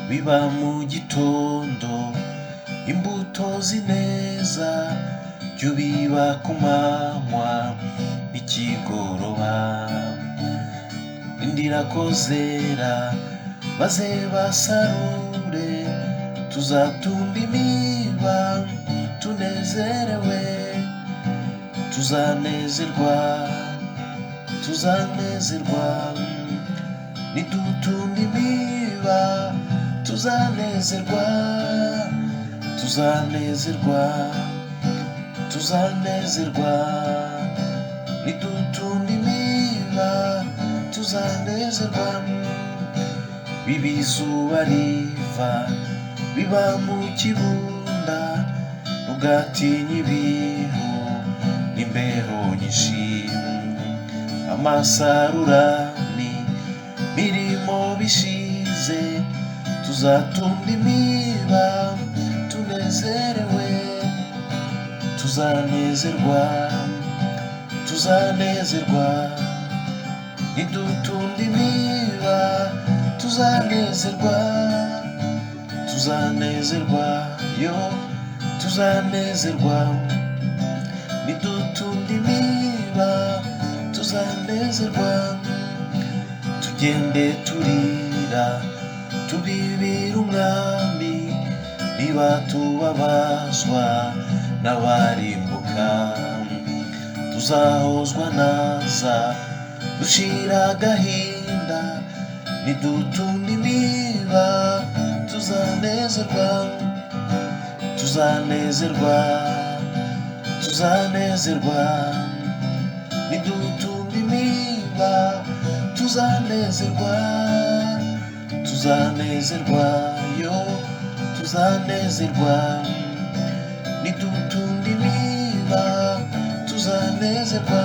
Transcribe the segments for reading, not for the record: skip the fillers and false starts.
biba mu gitondo, imbuto zineza tubiba ku manywa n'ikigoroba. Indira ko zera maze basarure, tuzatumba imiba tunezerewe, tuzanezerwa nidutumba imiba, tuzanezerwa nidutumba imiba, tuzanezerwa. Biba izuba riva biba mu kibunda, ntugatinya ibihu n'imbeho nyinshi. Amasarurani mirimo bishize, tuzatumba imiba tunezerewe, tuzanezerwa nidutumba imiba, tuzanezerwa nidutumba imiba, tuzanezerwa. Tugende turira tubibira umwami, niba tubabazwa n'abarimbuka, tuzahozwa naza dushira agahinda, nidutumba imiba, tuzanezerwa nidutumba imiba, tuzanezerwa nidutumba imiba, tuzanezerwa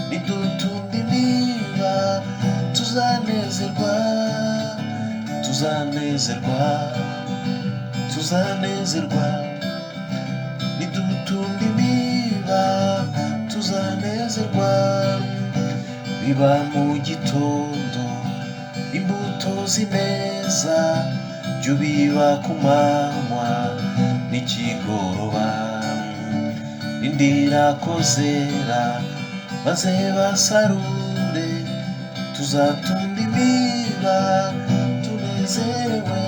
nidutumba imiba, tuzanezerwa nidutumba imiba, tuzanezerwa. Biba mu gitondo, imbuto zineza tubiba ku manywa n'ikigoroba. Indira ko zera maze basarure, tuzatumba imiba tunezerewe,